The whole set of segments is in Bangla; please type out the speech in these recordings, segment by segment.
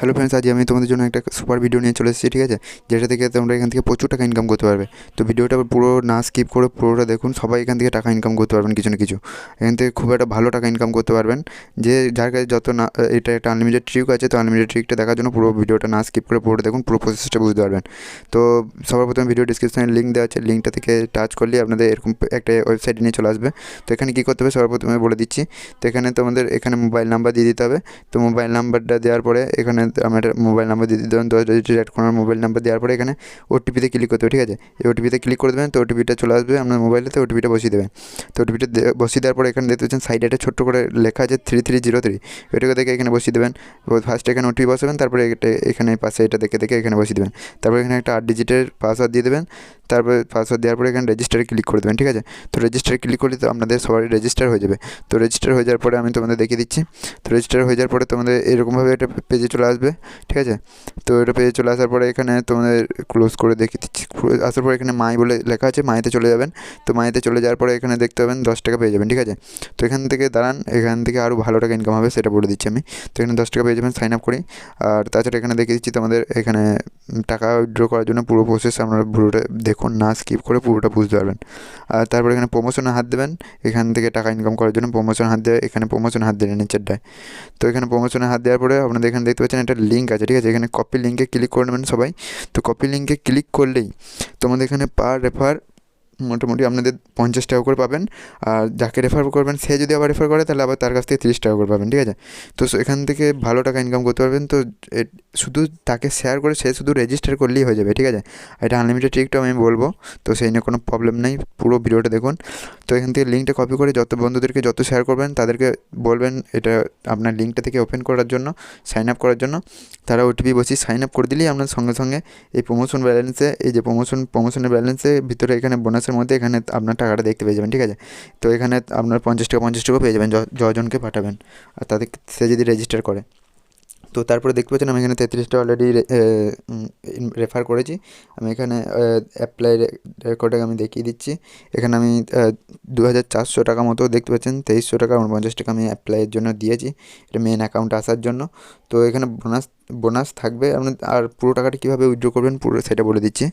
হ্যালো ফ্রেন্ডস, আজ আমি তোমাদের জন্য একটা সুপার ভিডিও নিয়ে চলে এসেছি, ঠিক আছে? যেটা থেকে তোমরা এখান থেকে প্রচুর টাকা ইনকাম করতে পারবে। তো ভিডিওটা পুরো না স্কিপ করে পুরোটা দেখুন, সবাই এখান থেকে টাকা ইনকাম করতে পারবেন কিছু না কিছু। এখান থেকে খুব একটা ভালো টাকা ইনকাম করতে পারবেন। যে যার কাছে যত না, এটা একটা আনলিমিটেড ট্রিক আছে, তো আনলিমিটেড ট্রিকটা দেখার জন্য পুরো ভিডিওটা না স্কিপ করে পুরোটা দেখুন, পুরো প্রসেসটা বুঝতে পারবেন। তো সবার প্রথমে ভিডিও ডিসক্রিপশনে লিঙ্ক দেওয়া আছে, লিঙ্কটা থেকে টাচ করলে আপনাদের এরকম একটা ওয়েবসাইট নিয়ে চলে আসবে। তো এখানে কী করতে হবে সবার প্রথমে বলে দিচ্ছি। তো এখানে তোমাদের এখানে মোবাইল নাম্বার দিয়ে দিতে হবে। তো মোবাইল নাম্বারটা দেওয়ার পরে এখানে আমার মোবাইল নাম্বার দিয়ে দিতে হবে, 10 ডিজিট অ্যাড করার মোবাইল নাম্বার দেওয়ার পরে এখানে ওটিপিতে ক্লিক করতে হবে, ঠিক আছে? এই ওটিপিতে ক্লিক করে দেবেন, তো ওটিপিটা চলে আসবে আপনার মোবাইলে, তো ওটিপিটা বসিয়ে দেবেন। তো ওটিপিটা বসিয়ে দেওয়ার পরে এখানে দেখতে পাচ্ছেন সাইডে একটা ছোট্ট করে লেখা আছে 3303, ওইটাকে দেখে এখানে বসিয়ে দেবেন। ফার্স্ট এখানে ওটিপি বসাবেন, তারপরে এটা এখানে পাশে এটা দেখে দেখে এখানে বসিয়ে দেবেন। তারপর এখানে একটা 8 ডিজিটের পাসওয়ার্ড দিয়ে দেবেন। তারপরে পাসওয়ার্ড দেওয়ার পরে এখানে রেজিস্টারে ক্লিক করে দেবেন, ঠিক আছে? তো রেজিস্টারে ক্লিক করলে তো আপনাদের সবারই রেজিস্টার হয়ে যাবে। তো রেজিস্টার হয়ে যাওয়ার পরে আমি তোমাদের দেখিয়ে দিচ্ছি। তো রেজিস্টার হয়ে যাওয়ার পরে তোমাদের এরকমভাবে একটা পেজে চলে আসবে, ঠিক আছে? তো এটা পেজে চলে আসার পরে এখানে তোমাদের ক্লোজ করে দেখিয়ে দিচ্ছি। আসার পরে এখানে মাই বলে লেখা আছে, মাইতে চলে যাবেন। তো মাইতে চলে যাওয়ার পরে এখানে দেখতে পাবেন 10 টাকা পেয়ে যাবেন, ঠিক আছে? তো এখান থেকে দাঁড়ান, এখান থেকে আরও ভালো টাকা ইনকাম হবে সেটা বলে দিচ্ছি আমি। তো এখানে 10 টাকা পেয়ে যাবেন সাইন আপ করি। আর তাছাড়া এখানে দেখিয়ে দিচ্ছি তোমাদের এখানে টাকা উইথড্র করার জন্য পুরো প্রসেস আপনারা পুরোটা দেখুন, না স্কিপ করে পুরোটা বুঝতে পারবেন। আর তারপরে এখানে প্রমোশনে হাত দেবেন। এখান থেকে টাকা ইনকাম করার জন্য প্রমোশনে হাত দেবে, এখানে প্রমোশনে হাত দিলেন নিচেরটায়। তো এখানে প্রমোশনে হাত দেওয়ার পরে আপনাদের এখানে দেখতে পাচ্ছেন একটা লিঙ্ক আছে, ঠিক আছে? এখানে কপি লিঙ্কে ক্লিক করে নেবেন সবাই। তো কপি লিঙ্কে ক্লিক করলেই তোমাদের এখানে পার রেফার মোটামুটি আপনাদের 50 টাকা করে পাবেন। আর যাকে রেফার করবেন সে যদি আবার রেফার করে তাহলে আবার তার কাছ থেকে 30 টাকা করে পাবেন, ঠিক আছে? তো এখান থেকে ভালো টাকা ইনকাম করতে পারবেন। তো শুধু তাকে শেয়ার করে সে শুধু রেজিস্টার করলেই হয়ে যাবে, ঠিক আছে? এটা আনলিমিটেড ট্রিকটাও আমি বলবো, তো সেই নিয়ে কোনো প্রবলেম নেই, পুরো ভিডিওটা দেখুন। তো এখান থেকে লিঙ্কটা কপি করে যত বন্ধুদেরকে যত শেয়ার করবেন তাদেরকে বলবেন এটা আপনার লিঙ্কটা থেকে ওপেন করার জন্য, সাইন আপ করার জন্য। তারা ওটিপি বসিয়ে সাইন আপ করে দিলেই আপনার সঙ্গে সঙ্গে এই প্রমোশন ব্যালেন্সে, এই যে প্রমোশনের ব্যালেন্সে ভিতরে এখানে বোনাসের মধ্যে এখানে আপনার টাকাটা দেখতে পেয়ে যাবেন, ঠিক আছে? তো এখানে আপনার 50 টাকা পেয়ে যাবেন যজনকে পাঠাবেন, আর তাদের সে যদি রেজিস্টার করে। তো তারপরে দেখতে পাচ্ছেন আমি এখানে 33টা অলরেডি রেফার করেছি। আমি এখানে অ্যাপ্লাই রেকর্ডে আমি দেখিয়ে দিচ্ছি। এখানে আমি 2400 টাকা মতো দেখতে পাচ্ছেন, 2300 টাকা 49 টাকা আমি অ্যাপ্লাইয়ের জন্য দিয়েছি, এটা মেন অ্যাকাউন্টে আসার জন্য। তো এখানে বোনাস থাকবে আপনার। আর পুরো টাকাটা কীভাবে উইথড্র করবেন পুরো সেটা বলে দিচ্ছি।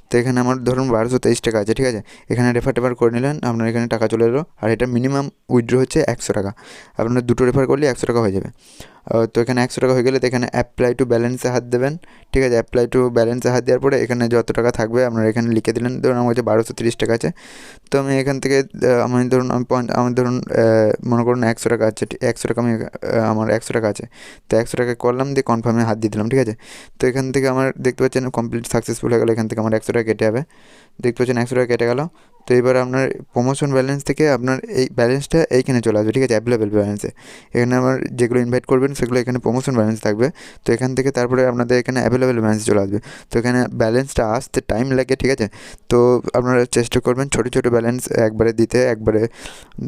তো এখানে আমার ধরুন 1223 টাকা আছে, ঠিক আছে? এখানে রেফার করে নিলেন, আপনার এখানে টাকা চলে এলো। আর এটা মিনিমাম উইথড্র হচ্ছে 100 টাকা। আপনার দুটো রেফার করলে 100 টাকা হয়ে যাবে। তো এখানে 100 টাকা হয়ে গেলে তো এখানে অ্যাপ্লাই টু ব্যালেন্সে হাত দেবেন, ঠিক আছে? অ্যাপ্লাই টু ব্যালেন্সে হাত দেওয়ার পরে এখানে যত টাকা থাকবে আপনারা এখানে লিখে দিলেন। ধরুন আমার কাছে 1230 টাকা আছে। তো আমি এখান থেকে আমি ধরুন আমার ধরুন মনে করুন 100 টাকা আছে, 100 টাকা আমি আমার 100 টাকা আছে। তো 100 টাকা করলাম, দিয়ে কনফার্মে হাত দিয়ে দিলাম, ঠিক আছে? তো এখান থেকে আমার দেখতে পাচ্ছেন কমপ্লিট সাকসেসফুল হয়ে গেলো। এখান থেকে আমার 100 টাকা কেটে যাবে, দেখতে পাচ্ছেন 100 টাকা কেটে গেল। তো এবার আপনার প্রমোশন ব্যালেন্স থেকে আপনার এই ব্যালেন্সটা এইখানে চলে আসবে, ঠিক আছে? অ্যাভেলেবেল ব্যালেন্সে এখানে আমার যেগুলো ইনভাইট করবেন সেগুলো এখানে প্রমোশন ব্যালেন্স থাকবে। তো এখান থেকে তারপরে আপনাদের এখানে অ্যাভেলেবেল ব্যালেন্স চলে আসবে। তো এখানে ব্যালেন্সটা আসতে টাইম লাগে, ঠিক আছে? তো আপনারা চেষ্টা করবেন ছোটো ছোটো ব্যালেন্স একবারে দিতে। একবারে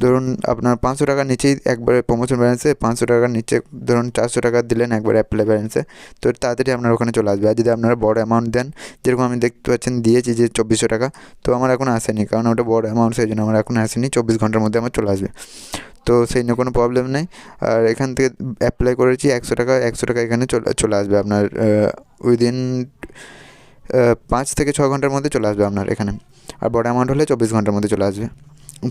ধরুন আপনার 500 টাকার নিচেই একবারে প্রমোশন ব্যালেন্সে, 500 টাকার নিচে ধরুন 400 টাকা দিলেন একবারে অ্যাপ্লাই ব্যালেন্সে। তো তাড়াতাড়ি আপনার ওখানে চলে আসবে। আর যদি আপনারা বড় অ্যামাউন্ট দেন, যেরকম আমি দেখতে পাচ্ছেন দিয়েছি যে 2400 টাকা, তো আমার এখন আসেনি, কারণ ওটা বড় অ্যামাউন্ট, সেই জন্য আমার এখন আসেনি। 24 ঘন্টার মধ্যে আমার চলে আসবে, তো সেই নিয়ে কোনো প্রবলেম নেই। আর এখান থেকে অ্যাপ্লাই করেছি 100 টাকা, 100 টাকা এখানে চলে আসবে আপনার উইদিন 5 থেকে 6 ঘন্টার মধ্যে চলে আসবে আপনার এখানে। আর বড় অ্যামাউন্ট হলে 24 ঘন্টার মধ্যে চলে আসবে।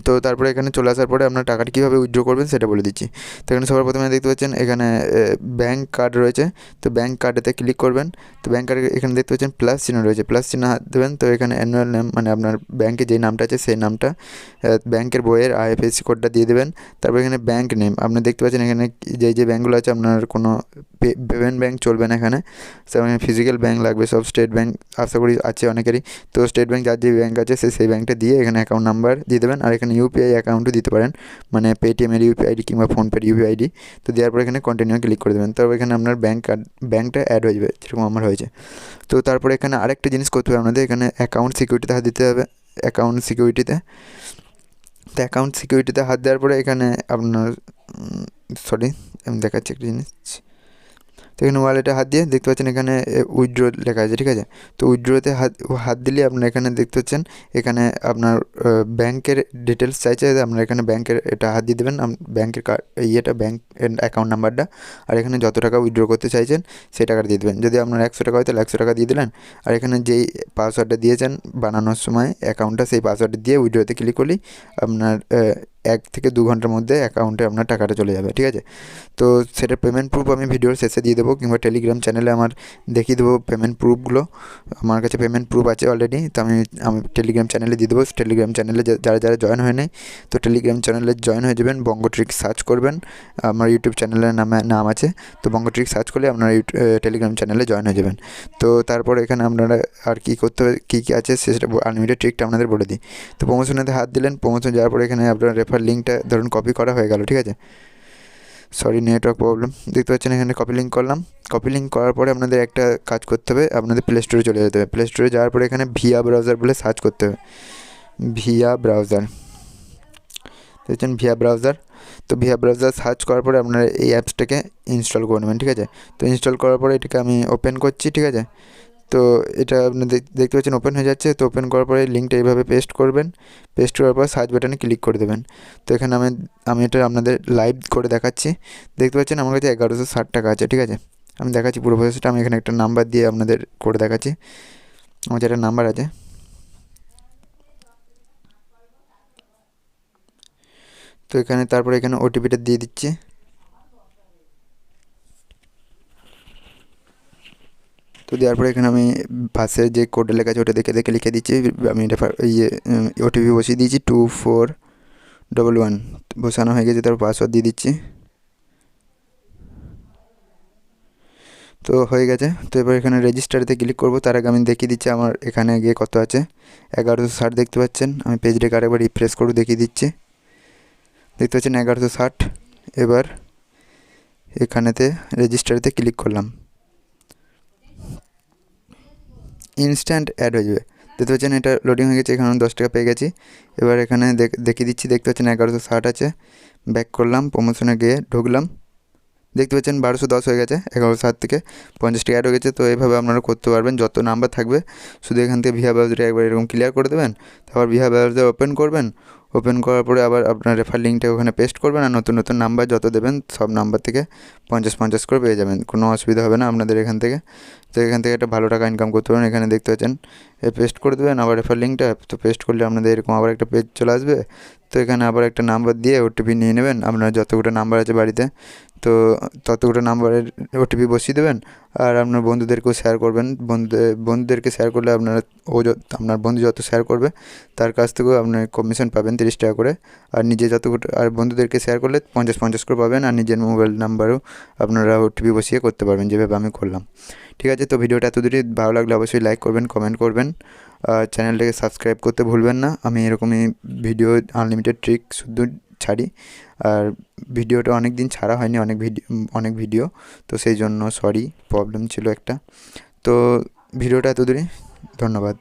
তো তারপরে এখানে চলে আসার পরে আপনার টাকাটা কীভাবে উইথড্র করবেন সেটা বলে দিচ্ছি। তো এখানে সবার প্রথমে দেখতে পাচ্ছেন এখানে ব্যাঙ্ক কার্ড রয়েছে। তো ব্যাঙ্ক কার্ডেতে ক্লিক করবেন। তো ব্যাঙ্ক কার্ডে এখানে দেখতে পাচ্ছেন প্লাস চিহ্ন রয়েছে, প্লাস চিহ্ন হাত দেবেন। তো এখানে অ্যানুয়াল নেম মানে আপনার ব্যাঙ্কে যেই নামটা আছে সেই নামটা, ব্যাঙ্কের বইয়ের আইএফএসসি কোডটা দিয়ে দেবেন। তারপর এখানে ব্যাঙ্ক নেম আপনি দেখতে পাচ্ছেন এখানে যে ব্যাঙ্কগুলো আছে, আপনার কোনো পেমেন্ট ব্যাঙ্ক চলবে না এখানে, সেখানে ফিজিক্যাল ব্যাঙ্ক লাগবে সব। স্টেট ব্যাঙ্ক আশা করি আছে অনেকেরই। তো স্টেট ব্যাঙ্ক যার যে ব্যাঙ্ক আছে সেই ব্যাঙ্কটা দিয়ে এখানে অ্যাকাউন্ট নাম্বার দিয়ে দেবেন। আর এখানে ইউপিআই অ্যাকাউন্টও দিতে পারেন, মানে পেটিএমের ইউপিআই আইডি কিংবা ফোনপের ইউপিআই আইডি। তো দেওয়ার পর এখানে কন্টিনিউ ক্লিক করে দেবেন। তারপর এখানে আপনার ব্যাঙ্কটা অ্যাড হয়ে যাবে, যেরকম আমার হয়েছে। তো তারপরে এখানে আরেকটা জিনিস করতে হবে আপনাদের, এখানে অ্যাকাউন্ট সিকিউরিটিতে হাত দিতে হবে। অ্যাকাউন্ট সিকিউরিটিতে, তো অ্যাকাউন্ট সিকিউরিটিতে হাত দেওয়ার পরে এখানে আপনার সরি আমি দেখাচ্ছি একটা জিনিস। তো এখানে ওয়ালেটে হাত দিয়ে দেখতে পাচ্ছেন এখানে উইথড্র লেখা আছে, ঠিক আছে। তো উইথড্রতে হাত দিলে আপনার এখানে দেখতে পাচ্ছেন এখানে আপনার ব্যাংকের ডিটেলস চাইছে, আপনার এখানে ব্যাংকের এটা হাত দিয়ে দেবেন, ব্যাংকের ইয়েটা ব্যাংক অ্যাকাউন্ট নাম্বারটা, আর এখানে যত টাকা উইথড্র করতে চাইছেন সেই টাকাটা দিয়ে দেবেন। যদি আপনার 100 টাকা হয় তাহলে 100 টাকা দিয়ে দিলেন, আর এখানে যেই পাসওয়ার্ডটা দিয়েছেন বানানোর সময় অ্যাকাউন্টটা, সেই পাসওয়ার্ডটা দিয়ে উইথড্রতে ক্লিক করলেই আপনার 1 থেকে 2 ঘন্টার মধ্যে অ্যাকাউন্টে আপনার টাকাটা চলে যাবে, ঠিক আছে। তো সেটার পেমেন্ট প্রুফ আমি ভিডিওর শেষে দিয়ে দেবো, কিংবা টেলিগ্রাম চ্যানেলে আমার দেখিয়ে দেবো পেমেন্ট প্রুফগুলো। আমার কাছে পেমেন্ট প্রুফ আছে অলরেডি, তো আমি টেলিগ্রাম চ্যানেলে দিয়ে দেবো। টেলিগ্রাম চ্যানেলে যারা যারা জয়েন হয় নাই, তো টেলিগ্রাম চ্যানেলে জয়েন হয়ে যাবেন, বঙ্গ ট্রিক্স সার্চ করবেন, আমার ইউটিউব চ্যানেলের নাম আছে, তো বঙ্গ ট্রিক্স সার্চ করলে আপনারা টেলিগ্রাম চ্যানেলে জয়েন হয়ে যাবেন। তো তারপর এখানে আপনারা আর কী করতে হবে, কী কী আছে সেটা আনলিমিটেড ট্রিকটা আপনাদের বলে দিই। তো প্রমোশনেতে হাত দিলেন, প্রমোশন যাওয়ার পরে এখানে আপনার রেফার লিঙ্কটা ধরুন কপি করা হয়ে গেল, ঠিক আছে। সরি নেটওয়ার্ক প্রবলেম, দেখতে পাচ্ছেন এখানে কপি লিঙ্ক করলাম। কপি লিঙ্ক করার পরে আপনাদের একটা কাজ করতে হবে, আপনাদের প্লে স্টোরে চলে যেতে হবে। প্লে স্টোরে যাওয়ার পরে এখানে ভিয়া ব্রাউজার বলে সার্চ করতে হবে, ভিয়া ব্রাউজার, দেখছেন ভিয়া ব্রাউজার। তো ভিয়া ব্রাউজার সার্চ করার পরে আপনারা এই অ্যাপসটাকে ইনস্টল করে নেবেন, ঠিক আছে। তো ইনস্টল করার পরে এটাকে আমি ওপেন করছি, ঠিক আছে। তো এটা আপনি দেখতে পাচ্ছেন ওপেন হয়ে যাচ্ছে। তো ওপেন করার পরে লিঙ্কটা এইভাবে পেস্ট করবেন, পেস্ট করার পর সার্চ বাটনে ক্লিক করে দেবেন। তো এখানে আমি এটা আপনাদের লাইভ করে দেখাচ্ছি। দেখতে পাচ্ছেন আমার কাছে 1160 টাকা আছে, ঠিক আছে। আমি দেখাচ্ছি পুরো প্রসেসটা। আমি এখানে একটা নাম্বার দিয়ে আপনাদের করে দেখাচ্ছি, আমার যেটা নাম্বার আছে। তো এখানে তারপরে এখানে ওটিপিটা দিয়ে দিচ্ছি। তো দেওয়ার পরে এখানে আমি পাশে যে কোডটা লেখা আছে ওটা দেখে দেখে লিখে দিচ্ছি। আমি ওটিপি বসিয়ে দিয়েছি 2411 বসানো হয়ে গেছে। তারপর পাসওয়ার্ড দিয়ে দিচ্ছি। তো হয়ে গেছে। তো এবার এখানে রেজিস্টারতে ক্লিক করব। তার আগে আমি দেখিয়ে দিচ্ছি আমার এখানে গিয়ে কত আছে, 1160 দেখতে পাচ্ছেন। আমি পেজটাকে আরেকবার রিফ্রেশ করে দেখিয়ে দিচ্ছি, দেখতে পাচ্ছেন 1160। এবার এখানেতে রেজিস্টারতে ক্লিক করলাম, ইনস্ট্যান্ট অ্যাড হয়ে যাবে। দেখতে পাচ্ছেন এটা লোডিং হয়ে গেছে, এখানে 10 টাকা পেয়ে গেছি। এবার এখানে দেখিয়ে দিচ্ছি, দেখতে পাচ্ছেন 1160 আছে। ব্যাক করলাম, প্রমোশনে গিয়ে ঢুকলাম, দেখতে পাচ্ছেন 1210 হয়ে গেছে। 1160 থেকে 50 টাকা অ্যাড হয়ে গেছে। তো এইভাবে আপনারা করতে পারবেন, যত নাম্বার থাকবে শুধু এখান থেকে ভিয়া ব্রাউজারে একবার এরকম ক্লিয়ার করে দেবেন। তারপর ভিয়া ব্রাউজার ওপেন করবেন, ওপেন করার পরে আবার আপনার রেফার লিঙ্কটা ওখানে পেস্ট করবেন, আর নতুন নতুন নাম্বার যত দেবেন সব নাম্বার থেকে 50 করে পেয়ে যাবেন, কোনো অসুবিধা হবে না আপনাদের এখান থেকে। তো এখান থেকে একটা ভালো টাকা ইনকাম করতে পারেন। এখানে দেখতে পাচ্ছেন পেস্ট করে দেবেন আবার রেফার লিঙ্কটা। তো পেস্ট করলে আপনাদের এরকম আবার একটা পেজ চলে আসবে। তো এখানে আবার একটা নাম্বার দিয়ে ওটিপি নিয়ে নেবেন, আপনার যতগুলো নাম্বার আছে বাড়িতে, তো ততগুলো নাম্বারের ওটিপি বসিয়ে দেবেন। আর আপনার বন্ধুদেরকেও শেয়ার করবেন, বন্ধুদেরকে শেয়ার করলে আপনার বন্ধু যত শেয়ার করবে তার কাছ থেকেও আপনার কমিশন পাবেন 30 টাকা করে। আর নিজে আর বন্ধুদেরকে শেয়ার করলে 50 করে পাবেন। আর নিজের মোবাইল নাম্বারও আপনারা ওটিপি বসিয়ে করতে পারবেন, যেভাবে আমি করলাম, ঠিক আছে। তো ভিডিওটা এতদূরই, ভালো লাগলে অবশ্যই লাইক করবেন, কমেন্ট করবেন, চ্যানেলটাকে সাবস্ক্রাইব করতে ভুলবেন না। আমি এরকমই ভিডিও আনলিমিটেড ট্রিক শুধু ছাড়ি, আর ভিডিওটা অনেক দিন ছাড়া হয়নি, অনেক ভিডিও, তো সেই জন্য সরি, প্রবলেম ছিল একটা। তো ভিডিওটা এতদূরই, ধন্যবাদ।